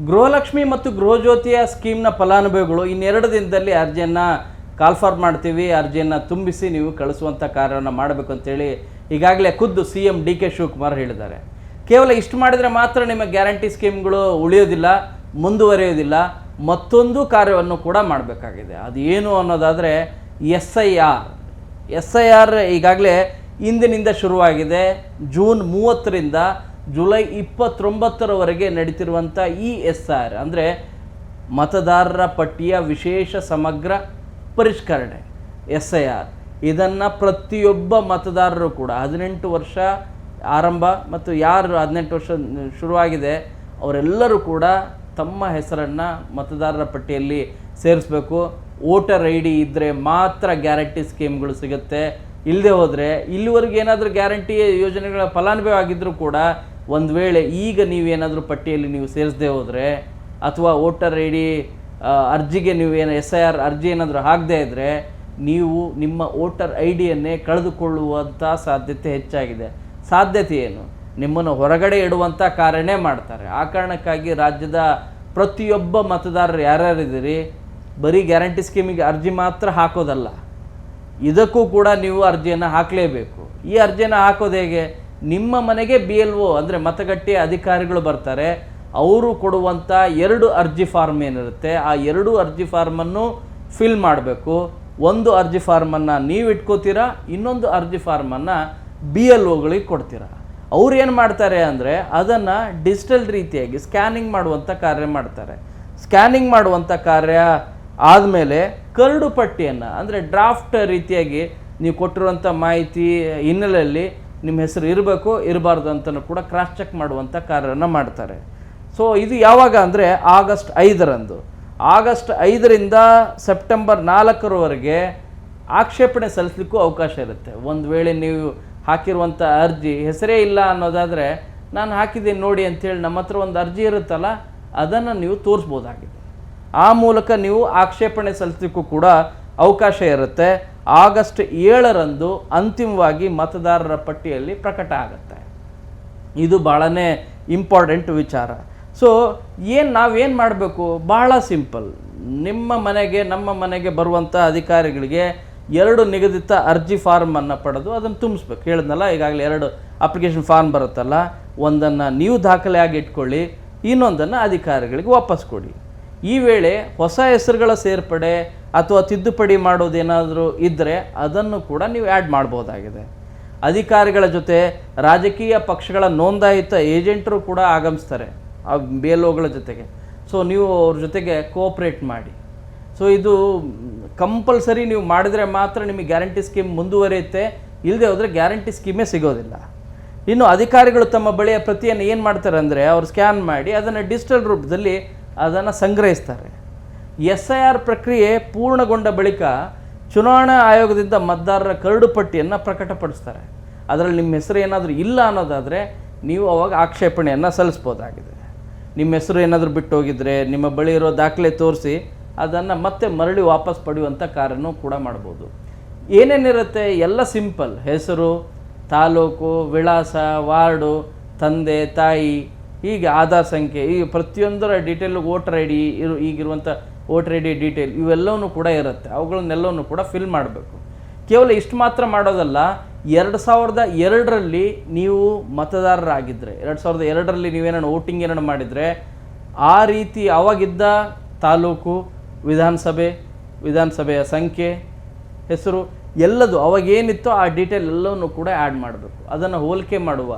ಗೃಹಲಕ್ಷ್ಮಿ ಮತ್ತು ಗೃಹಜ್ಯೋತಿಯ ಸ್ಕೀಮ್ನ ಫಲಾನುಭವಿಗಳು ಇನ್ನೆರಡು ದಿನದಲ್ಲಿ ಅರ್ಜಿಯನ್ನು ಕಾಲ್ಫಾರ್ ಮಾಡ್ತೀವಿ, ಅರ್ಜಿಯನ್ನು ತುಂಬಿಸಿ ನೀವು ಕಳಿಸುವಂಥ ಕಾರ್ಯವನ್ನು ಮಾಡಬೇಕು ಅಂತೇಳಿ ಈಗಾಗಲೇ ಖುದ್ದು CM DK ಶಿವಕುಮಾರ್ ಹೇಳಿದ್ದಾರೆ. ಕೇವಲ ಇಷ್ಟು ಮಾಡಿದರೆ ಮಾತ್ರ ನಿಮ್ಮ ಗ್ಯಾರಂಟಿ ಸ್ಕೀಮ್ಗಳು ಉಳಿಯೋದಿಲ್ಲ, ಮುಂದುವರಿಯೋದಿಲ್ಲ. ಮತ್ತೊಂದು ಕಾರ್ಯವನ್ನು ಕೂಡ ಮಾಡಬೇಕಾಗಿದೆ. ಅದು ಏನು ಅನ್ನೋದಾದರೆ SIR ಈಗಾಗಲೇ ಇಂದಿನಿಂದ ಶುರುವಾಗಿದೆ. ಜೂನ್ 30ರಿಂದ ಜುಲೈ 29ರವರೆಗೆ ನಡೀತಿರುವಂಥ ಈ SIR ಅಂದರೆ ಮತದಾರರ ಪಟ್ಟಿಯ ವಿಶೇಷ ಸಮಗ್ರ ಪರಿಷ್ಕರಣೆ SIR. ಇದನ್ನು ಪ್ರತಿಯೊಬ್ಬ ಮತದಾರರು ಕೂಡ 18 ವರ್ಷ ಆರಂಭ ಮತ್ತು ಯಾರು 18 ವರ್ಷ ಶುರುವಾಗಿದೆ ಅವರೆಲ್ಲರೂ ಕೂಡ ತಮ್ಮ ಹೆಸರನ್ನು ಮತದಾರರ ಪಟ್ಟಿಯಲ್ಲಿ ಸೇರಿಸಬೇಕು. ವೋಟರ್ ID ಇದ್ದರೆ ಮಾತ್ರ ಗ್ಯಾರಂಟಿ ಸ್ಕೀಮ್ಗಳು ಸಿಗುತ್ತೆ. ಇಲ್ಲದೆ ಹೋದರೆ ಇಲ್ಲಿವರೆಗೆ ಏನಾದರೂ ಗ್ಯಾರಂಟಿ ಯೋಜನೆಗಳ ಫಲಾನುಭವಿ ಆಗಿದ್ದರೂ ಕೂಡ ಒಂದು ವೇಳೆ ಈಗ ನೀವೇನಾದರೂ ಪಟ್ಟಿಯಲ್ಲಿ ನೀವು ಸೇರಿಸದೆ ಹೋದರೆ ಅಥವಾ ವೋಟರ್ ID ಅರ್ಜಿಗೆ ನೀವೇನು SIR ಅರ್ಜಿ ಏನಾದರೂ ಹಾಕದೇ ಇದ್ದರೆ ನೀವು ನಿಮ್ಮ ವೋಟರ್ IDಯನ್ನೇ ಕಳೆದುಕೊಳ್ಳುವಂಥ ಸಾಧ್ಯತೆ ಹೆಚ್ಚಾಗಿದೆ. ಸಾಧ್ಯತೆ ಏನು? ನಿಮ್ಮನ್ನು ಹೊರಗಡೆ ಇಡುವಂಥ ಕಾರ್ಯನೇ ಮಾಡ್ತಾರೆ. ಆ ಕಾರಣಕ್ಕಾಗಿ ರಾಜ್ಯದ ಪ್ರತಿಯೊಬ್ಬ ಮತದಾರರು ಯಾರ್ಯಾರಿದ್ದೀರಿ, ಬರೀ ಗ್ಯಾರಂಟಿ ಸ್ಕೀಮಿಗೆ ಅರ್ಜಿ ಮಾತ್ರ ಹಾಕೋದಲ್ಲ, ಇದಕ್ಕೂ ಕೂಡ ನೀವು ಅರ್ಜಿಯನ್ನು ಹಾಕಲೇಬೇಕು. ಈ ಅರ್ಜಿಯನ್ನು ಹಾಕೋದು ಹೇಗೆ? ನಿಮ್ಮ ಮನೆಗೆ BLO ಅಂದರೆ ಮತಗಟ್ಟೆಯ ಅಧಿಕಾರಿಗಳು ಬರ್ತಾರೆ. ಅವರು ಕೊಡುವಂಥ 2 ಅರ್ಜಿ ಫಾರ್ಮ್ ಏನಿರುತ್ತೆ ಆ 2 ಅರ್ಜಿ ಫಾರ್ಮನ್ನು ಫಿಲ್ ಮಾಡಬೇಕು. ಒಂದು ಅರ್ಜಿ ಫಾರ್ಮನ್ನು ನೀವು ಇಟ್ಕೋತೀರಾ, ಇನ್ನೊಂದು ಅರ್ಜಿ ಫಾರ್ಮನ್ನು BLOಗಳಿಗೆ ಕೊಡ್ತೀರಾ. ಅವ್ರು ಏನು ಮಾಡ್ತಾರೆ ಅಂದರೆ ಅದನ್ನು ಡಿಜಿಟಲ್ ರೀತಿಯಾಗಿ ಸ್ಕ್ಯಾನಿಂಗ್ ಮಾಡುವಂಥ ಕಾರ್ಯ ಮಾಡ್ತಾರೆ. ಸ್ಕ್ಯಾನಿಂಗ್ ಮಾಡುವಂಥ ಕಾರ್ಯ ಆದಮೇಲೆ ಕರಡು ಪಟ್ಟಿಯನ್ನು ಅಂದರೆ ಡ್ರಾಫ್ಟ್ ರೀತಿಯಾಗಿ ನೀವು ಕೊಟ್ಟಿರುವಂಥ ಮಾಹಿತಿ ಹಿನ್ನೆಲೆಯಲ್ಲಿ ನಿಮ್ಮ ಹೆಸರು ಇರಬೇಕು ಇರಬಾರ್ದು ಅಂತಲೂ ಕೂಡ ಕ್ರಾಸ್ ಚೆಕ್ ಮಾಡುವಂಥ ಕಾರ್ಯವನ್ನು ಮಾಡ್ತಾರೆ. ಸೊ ಇದು ಯಾವಾಗ ಅಂದರೆ ಆಗಸ್ಟ್ 5ರಂದು. ಆಗಸ್ಟ್ 5ರಿಂದ ಸೆಪ್ಟೆಂಬರ್ 4ರವರೆಗೆ ಆಕ್ಷೇಪಣೆ ಸಲ್ಲಿಸಲಿಕ್ಕೂ ಅವಕಾಶ ಇರುತ್ತೆ. ಒಂದು ವೇಳೆ ನೀವು ಹಾಕಿರುವಂಥ ಅರ್ಜಿ ಹೆಸರೇ ಇಲ್ಲ ಅನ್ನೋದಾದರೆ ನಾನು ಹಾಕಿದ್ದೀನಿ ನೋಡಿ ಅಂಥೇಳಿ ನಮ್ಮ ಹತ್ರ ಒಂದು ಅರ್ಜಿ ಇರುತ್ತಲ್ಲ ಅದನ್ನು ನೀವು ತೋರಿಸ್ಬೋದಾಗಿದೆ. ಆ ಮೂಲಕ ನೀವು ಆಕ್ಷೇಪಣೆ ಸಲ್ಲಿಸಲಿಕ್ಕೂ ಕೂಡ ಅವಕಾಶ ಇರುತ್ತೆ. ಆಗಸ್ಟ್ 7ರಂದು ಅಂತಿಮವಾಗಿ ಮತದಾರರ ಪಟ್ಟಿಯಲ್ಲಿ ಪ್ರಕಟ ಆಗುತ್ತೆ. ಇದು ಭಾಳನೇ ಇಂಪಾರ್ಟೆಂಟ್ ವಿಚಾರ. ಸೊ ನಾವೇನು ಮಾಡಬೇಕು? ಭಾಳ ಸಿಂಪಲ್. ನಮ್ಮ ಮನೆಗೆ ಬರುವಂಥ ಅಧಿಕಾರಿಗಳಿಗೆ 2 ನಿಗದಿತ ಅರ್ಜಿ ಫಾರ್ಮನ್ನು ಪಡೆದು ಅದನ್ನು ತುಂಬಿಸ್ಬೇಕು. ಹೇಳಿದ್ನಲ್ಲ ಈಗಾಗಲೇ 2 ಅಪ್ಲಿಕೇಶನ್ ಫಾರ್ಮ್ ಬರುತ್ತಲ್ಲ, ಒಂದನ್ನು ನೀವು ದಾಖಲೆಯಾಗಿ ಇಟ್ಕೊಳ್ಳಿ, ಇನ್ನೊಂದನ್ನು ಅಧಿಕಾರಿಗಳಿಗೆ ವಾಪಸ್ ಕೊಡಿ. ಈ ವೇಳೆ ಹೊಸ ಹೆಸರುಗಳ ಸೇರ್ಪಡೆ ಅಥವಾ ತಿದ್ದುಪಡಿ ಮಾಡೋದೇನಾದರೂ ಇದ್ದರೆ ಅದನ್ನು ಕೂಡ ನೀವು ಆ್ಯಡ್ ಮಾಡ್ಬೋದಾಗಿದೆ. ಅಧಿಕಾರಿಗಳ ಜೊತೆ ರಾಜಕೀಯ ಪಕ್ಷಗಳ ನೋಂದಾಯಿತ ಏಜೆಂಟರು ಕೂಡ ಆಗಮಿಸ್ತಾರೆ ಆ BLOಗಳ ಜೊತೆಗೆ. ಸೊ ನೀವು ಅವ್ರ ಜೊತೆಗೆ ಕೋಆಪ್ರೇಟ್ ಮಾಡಿ. ಸೊ ಇದು ಕಂಪಲ್ಸರಿ ನೀವು ಮಾಡಿದರೆ ಮಾತ್ರ ನಿಮಗೆ ಗ್ಯಾರಂಟಿ ಸ್ಕೀಮ್ ಮುಂದುವರಿಯುತ್ತೆ. ಇಲ್ಲದೆ ಹೋದರೆ ಗ್ಯಾರಂಟಿ ಸ್ಕೀಮೇ ಸಿಗೋದಿಲ್ಲ. ಇನ್ನು ಅಧಿಕಾರಿಗಳು ತಮ್ಮ ಬಳಿಯ ಪ್ರತಿಯನ್ನು ಏನು ಮಾಡ್ತಾರೆ ಅಂದರೆ ಅವರು ಸ್ಕ್ಯಾನ್ ಮಾಡಿ ಅದನ್ನು ಡಿಜಿಟಲ್ ರೂಪದಲ್ಲಿ ಅದನ್ನು ಸಂಗ್ರಹಿಸ್ತಾರೆ. SIR ಪ್ರಕ್ರಿಯೆ ಪೂರ್ಣಗೊಂಡ ಬಳಿಕ ಚುನಾವಣಾ ಆಯೋಗದಿಂದ ಮತದಾರರ ಕರಡು ಪಟ್ಟಿಯನ್ನು ಪ್ರಕಟಪಡಿಸ್ತಾರೆ. ಅದರಲ್ಲಿ ನಿಮ್ಮ ಹೆಸರು ಏನಾದರೂ ಇಲ್ಲ ಅನ್ನೋದಾದರೆ ನೀವು ಅವಾಗ ಆಕ್ಷೇಪಣೆಯನ್ನು ಸಲ್ಲಿಸ್ಬೋದಾಗಿದೆ. ನಿಮ್ಮ ಹೆಸರು ಏನಾದರೂ ಬಿಟ್ಟು ಹೋಗಿದ್ರೆ ನಿಮ್ಮ ಬಳಿ ಇರೋ ದಾಖಲೆ ತೋರಿಸಿ ಅದನ್ನು ಮತ್ತೆ ಮರಳಿ ವಾಪಸ್ ಪಡೆಯುವಂಥ ಕಾರ್ಯನೂ ಕೂಡ ಮಾಡ್ಬೋದು. ಏನೇನಿರುತ್ತೆ ಎಲ್ಲ ಸಿಂಪಲ್. ಹೆಸರು, ತಾಲೂಕು, ವಿಳಾಸ, ವಾರ್ಡು, ತಂದೆ ತಾಯಿ, ಹೀಗೆ ಆಧಾರ್ ಸಂಖ್ಯೆ, ಈ ಪ್ರತಿಯೊಂದರ ಡೀಟೇಲು, ವೋಟರ್ ID ಈಗಿರುವಂಥ ವೋಟರ್ ID ಡೀಟೇಲ್ ಇವೆಲ್ಲವೂ ಕೂಡ ಇರುತ್ತೆ. ಅವುಗಳನ್ನೆಲ್ಲವೂ ಕೂಡ ಫಿಲ್ ಮಾಡಬೇಕು. ಕೇವಲ ಇಷ್ಟು ಮಾತ್ರ ಮಾಡೋದಲ್ಲ, 2002ರಲ್ಲಿ ನೀವು ಮತದಾರರಾಗಿದ್ದರೆ, 2002ರಲ್ಲಿ ನೀವೇನಾದ್ರು ವೋಟಿಂಗ್ ಏನಾರು ಮಾಡಿದರೆ ಆ ರೀತಿ ಅವಾಗಿದ್ದ ತಾಲೂಕು, ವಿಧಾನಸಭೆಯ ಸಂಖ್ಯೆ, ಹೆಸರು ಎಲ್ಲದು ಅವಾಗೇನಿತ್ತೋ ಆ ಡೀಟೇಲ್ ಎಲ್ಲವನ್ನೂ ಕೂಡ ಆ್ಯಡ್ ಮಾಡಬೇಕು. ಅದನ್ನು ಹೋಲಿಕೆ ಮಾಡುವ,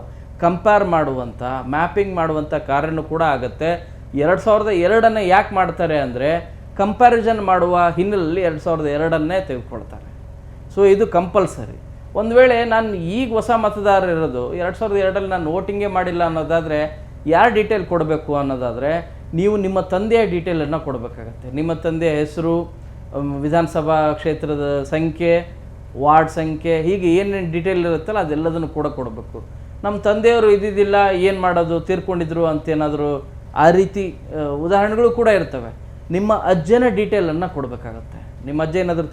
ಕಂಪೇರ್ ಮಾಡುವಂಥ, ಮ್ಯಾಪಿಂಗ್ ಮಾಡುವಂಥ ಕಾರ್ಯನೂ ಕೂಡ ಆಗುತ್ತೆ. 2002ನ್ನು ಯಾಕೆ ಮಾಡ್ತಾರೆ ಅಂದರೆ ಕಂಪ್ಯಾರಿಸನ್ ಮಾಡುವ ಹಿನ್ನೆಲೆಯಲ್ಲಿ 2002ನ್ನೇ ತೆಗೆದುಕೊಳ್ತಾರೆ. ಸೊ ಇದು ಕಂಪಲ್ಸರಿ. ಒಂದು ವೇಳೆ ನಾನು ಈಗ ಹೊಸ ಮತದಾರ ಇರೋದು 2002ರಲ್ಲಿ ನಾನು ವೋಟಿಂಗೇ ಮಾಡಿಲ್ಲ ಅನ್ನೋದಾದರೆ ಯಾರು ಡೀಟೇಲ್ ಕೊಡಬೇಕು ಅನ್ನೋದಾದರೆ ನೀವು ನಿಮ್ಮ ತಂದೆಯ ಡೀಟೇಲನ್ನು ಕೊಡಬೇಕಾಗತ್ತೆ. ನಿಮ್ಮ ತಂದೆಯ ಹೆಸರು, ವಿಧಾನಸಭಾ ಕ್ಷೇತ್ರದ ಸಂಖ್ಯೆ, ವಾರ್ಡ್ ಸಂಖ್ಯೆ, ಹೀಗೆ ಏನೇನು ಡೀಟೇಲ್ ಇರುತ್ತಲ್ಲ ಅದೆಲ್ಲದನ್ನು ಕೂಡ ಕೊಡಬೇಕು. ನಮ್ಮ ತಂದೆಯವರು ಇದ್ದಿದ್ದಿಲ್ಲ, ಏನು ಮಾಡೋದು, ತೀರ್ಕೊಂಡಿದ್ರು ಅಂತೇನಾದರೂ ಆ ರೀತಿ ಉದಾಹರಣೆಗಳು ಕೂಡ ಇರ್ತವೆ. ನಿಮ್ಮ ಅಜ್ಜನ ಡೀಟೇಲನ್ನು ಕೊಡಬೇಕಾಗತ್ತೆ. ನಿಮ್ಮ ಅಜ್ಜ ಏನಾದರೂ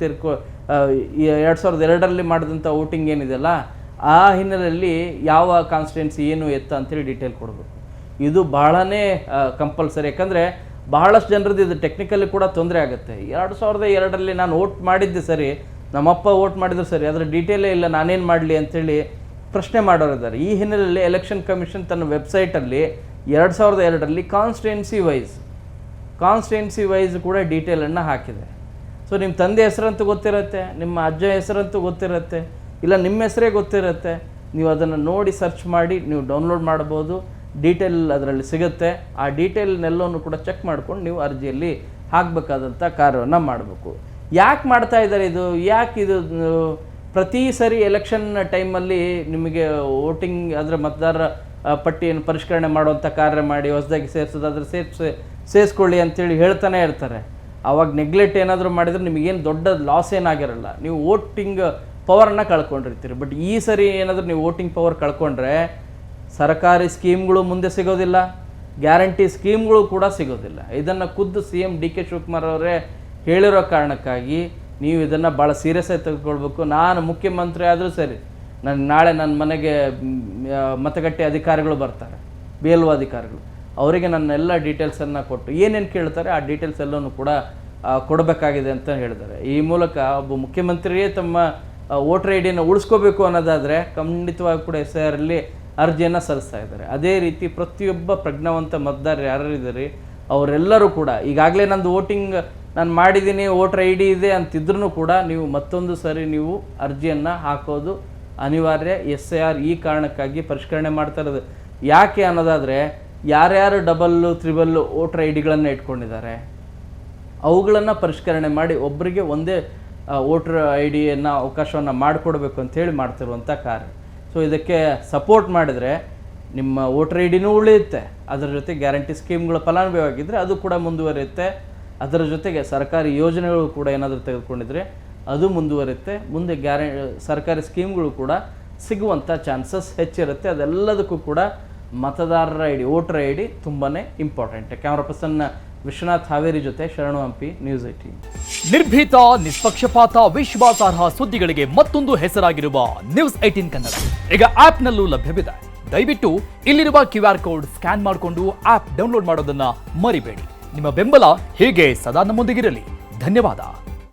2002ರಲ್ಲಿ ಮಾಡಿದಂಥ ವೋಟಿಂಗ್ ಏನಿದೆಯಲ್ಲ ಆ ಹಿನ್ನೆಲೆಯಲ್ಲಿ ಯಾವ ಕಾನ್ಸ್ಟಿಟ್ಯೂನ್ಸಿ ಏನು ಎತ್ತ ಅಂತೇಳಿ ಡೀಟೇಲ್ ಕೊಡಬೇಕು. ಇದು ಬಹಳನೇ ಕಂಪಲ್ಸರಿ. ಯಾಕಂದರೆ ಬಹಳಷ್ಟು ಜನರದ್ದು ಇದು ಟೆಕ್ನಿಕಲಿ ಕೂಡ ತೊಂದರೆ ಆಗುತ್ತೆ. 2002ರಲ್ಲಿ ನಾನು ವೋಟ್ ಮಾಡಿದ್ದೆ ಸರಿ, ನಮ್ಮಪ್ಪ ವೋಟ್ ಮಾಡಿದ್ರು ಸರಿ, ಅದರ ಡೀಟೇಲೇ ಇಲ್ಲ, ನಾನೇನು ಮಾಡಲಿ ಅಂಥೇಳಿ ಪ್ರಶ್ನೆ ಮಾಡೋರಿದ್ದಾರೆ. ಈ ಹಿನ್ನೆಲೆಯಲ್ಲಿ ಎಲೆಕ್ಷನ್ ಕಮಿಷನ್ ತನ್ನ ವೆಬ್ಸೈಟಲ್ಲಿ 2002ರಲ್ಲಿ ಕಾನ್ಸ್ಟಿಟ್ಯೂನ್ಸಿ ವೈಸ್ ಕೂಡ ಡೀಟೇಲನ್ನು ಹಾಕಿದೆ. ಸೊ ನಿಮ್ಮ ತಂದೆ ಹೆಸರಂತೂ ಗೊತ್ತಿರುತ್ತೆ, ನಿಮ್ಮ ಅಜ್ಜ ಹೆಸರಂತೂ ಗೊತ್ತಿರುತ್ತೆ, ಇಲ್ಲ ನಿಮ್ಮ ಹೆಸರೇ ಗೊತ್ತಿರುತ್ತೆ. ನೀವು ಅದನ್ನು ನೋಡಿ ಸರ್ಚ್ ಮಾಡಿ ನೀವು ಡೌನ್ಲೋಡ್ ಮಾಡ್ಬೋದು. ಡೀಟೇಲ್ ಅದರಲ್ಲಿ ಸಿಗುತ್ತೆ. ಆ ಡೀಟೇಲ್ನೆಲ್ಲವನ್ನು ಕೂಡ ಚೆಕ್ ಮಾಡ್ಕೊಂಡು ನೀವು ಅರ್ಜಿಯಲ್ಲಿ ಹಾಕಬೇಕಾದಂಥ ಕಾರ್ಯವನ್ನು ಮಾಡಬೇಕು. ಯಾಕೆ ಮಾಡ್ತಾ ಇದ್ದಾರೆ ಇದು? ಯಾಕೆ ಇದು ಪ್ರತಿ ಸರಿ ಎಲೆಕ್ಷನ್ ಟೈಮಲ್ಲಿ ನಿಮಗೆ ವೋಟಿಂಗ್ ಅದರ ಮತದಾರರ ಪಟ್ಟಿಯನ್ನು ಪರಿಷ್ಕರಣೆ ಮಾಡುವಂಥ ಕಾರ್ಯ ಮಾಡಿ ಹೊಸದಾಗಿ ಸೇರಿಸೋದಾದ್ರೆ ಸೇರಿಸ್ಕೊಳ್ಳಿ ಅಂತೇಳಿ ಹೇಳ್ತಾನೆ ಇರ್ತಾರೆ. ಆವಾಗ ನೆಗ್ಲೆಕ್ಟ್ ಏನಾದರೂ ಮಾಡಿದರೆ ನಿಮಗೇನು ದೊಡ್ಡ ಲಾಸ್ ಏನಾಗಿರಲ್ಲ, ನೀವು ವೋಟಿಂಗ್ ಪವರನ್ನು ಕಳ್ಕೊಂಡಿರ್ತೀರಿ. ಬಟ್ ಈ ಸರಿ ಏನಾದರೂ ನೀವು ವೋಟಿಂಗ್ ಪವರ್ ಕಳ್ಕೊಂಡ್ರೆ ಸರ್ಕಾರಿ ಸ್ಕೀಮ್ಗಳು ಮುಂದೆ ಸಿಗೋದಿಲ್ಲ, ಗ್ಯಾರಂಟಿ ಸ್ಕೀಮ್ಗಳು ಕೂಡ ಸಿಗೋದಿಲ್ಲ. ಇದನ್ನು ಖುದ್ದು CM DK ಶಿವಕುಮಾರ್ ಅವರೇ ಹೇಳಿರೋ ಕಾರಣಕ್ಕಾಗಿ ನೀವು ಇದನ್ನು ಭಾಳ ಸೀರಿಯಸ್ ಆಗಿ ತೆಗೆದುಕೊಳ್ಬೇಕು. ನಾನು ಮುಖ್ಯಮಂತ್ರಿ ಆದರೂ ಸರಿ, ನಾಳೆ ನನ್ನ ಮನೆಗೆ ಮತಗಟ್ಟೆ ಅಧಿಕಾರಿಗಳು ಬರ್ತಾರೆ, BLO ಅಧಿಕಾರಿಗಳು, ಅವರಿಗೆ ನನ್ನ ಎಲ್ಲ ಡೀಟೇಲ್ಸನ್ನು ಕೊಟ್ಟು ಏನೇನು ಕೇಳ್ತಾರೆ ಆ ಡೀಟೇಲ್ಸ್ ಎಲ್ಲನೂ ಕೂಡ ಕೊಡಬೇಕಾಗಿದೆ ಅಂತ ಹೇಳಿದ್ದಾರೆ. ಈ ಮೂಲಕ ಒಬ್ಬ ಮುಖ್ಯಮಂತ್ರಿಯೇ ತಮ್ಮ ವೋಟರ್ ID-ನ ಉಳಿಸ್ಕೋಬೇಕು ಅನ್ನೋದಾದರೆ ಖಂಡಿತವಾಗಿ ಕೂಡ SIR-ಅಲ್ಲಿ ಅರ್ಜಿಯನ್ನು ಸಲ್ಲಿಸ್ತಾ ಇದ್ದಾರೆ. ಅದೇ ರೀತಿ ಪ್ರತಿಯೊಬ್ಬ ಪ್ರಜ್ಞಾವಂತ ಮತದಾರರು ಯಾರಿದ್ದಾರೆ ಅವರೆಲ್ಲರೂ ಕೂಡ ಈಗಾಗಲೇ ನಂದು ವೋಟಿಂಗ್ ನಾನು ಮಾಡಿದ್ದೀನಿ, ವೋಟರ್ ID ಇದೆ ಅಂತಿದ್ರೂ ಕೂಡ ನೀವು ಮತ್ತೊಂದು ಸರಿ ನೀವು ಅರ್ಜಿಯನ್ನು ಹಾಕೋದು ಅನಿವಾರ್ಯ. SIR ಈ ಕಾರಣಕ್ಕಾಗಿ ಪರಿಷ್ಕರಣೆ ಮಾಡ್ತಾ ಇರೋದು. ಯಾಕೆ ಅನ್ನೋದಾದರೆ ಯಾರ್ಯಾರು ಡಬಲ್ಲು ತ್ರಿಬಲ್ಲು ವೋಟರ್ ID-ಗಳನ್ನು ಇಟ್ಕೊಂಡಿದ್ದಾರೆ ಅವುಗಳನ್ನು ಪರಿಷ್ಕರಣೆ ಮಾಡಿ ಒಬ್ಬರಿಗೆ ಒಂದೇ ವೋಟರ್ ID-ಯನ್ನು ಅವಕಾಶವನ್ನು ಮಾಡಿಕೊಡ್ಬೇಕು ಅಂಥೇಳಿ ಮಾಡ್ತಿರುವಂಥ ಕಾರ್ಯ. ಸೊ ಇದಕ್ಕೆ ಸಪೋರ್ಟ್ ಮಾಡಿದರೆ ನಿಮ್ಮ ವೋಟರ್ ID-ನೂ ಉಳಿಯುತ್ತೆ, ಅದರ ಜೊತೆ ಗ್ಯಾರಂಟಿ ಸ್ಕೀಮ್ಗಳ ಫಲಾನುಭವಿಯಾಗಿದ್ದರೆ ಅದು ಕೂಡ ಮುಂದುವರಿಯುತ್ತೆ. ಅದರ ಜೊತೆಗೆ ಸರ್ಕಾರಿ ಯೋಜನೆಗಳು ಕೂಡ ಏನಾದರೂ ತೆಗೆದುಕೊಂಡಿದ್ರೆ ಅದು ಮುಂದುವರಿಯುತ್ತೆ. ಮುಂದೆ ಸರ್ಕಾರಿ ಸ್ಕೀಮ್ಗಳು ಕೂಡ ಸಿಗುವಂಥ ಚಾನ್ಸಸ್ ಹೆಚ್ಚಿರುತ್ತೆ. ಅದೆಲ್ಲದಕ್ಕೂ ಕೂಡ ಮತದಾರರ ID, ವೋಟರ್ ID ತುಂಬಾ important. Camera person Vishwanath Haveri ಜೊತೆ ಶರಣು ಹಂಪಿ, News 18. ನಿರ್ಭೀತ, ನಿಷ್ಪಕ್ಷಪಾತ, ವಿಶ್ವಾಸಾರ್ಹ ಸುದ್ದಿಗಳಿಗೆ ಮತ್ತೊಂದು ಹೆಸರಾಗಿರುವ News 18 ಕನ್ನಡ ಈಗ ಆಪ್ನಲ್ಲೂ ಲಭ್ಯವಿದೆ. ದಯವಿಟ್ಟು ಇಲ್ಲಿರುವ QR ಕೋಡ್ ಸ್ಕ್ಯಾನ್ ಮಾಡಿಕೊಂಡು ಆಪ್ ಡೌನ್ಲೋಡ್ ಮಾಡೋದನ್ನ ಮರಿಬೇಡಿ. ನಿಮ್ಮ ಬೆಂಬಲ ಹೀಗೆ ಸದಾ ನಮ್ಮೊಂದಿಗಿರಲಿ. ಧನ್ಯವಾದ.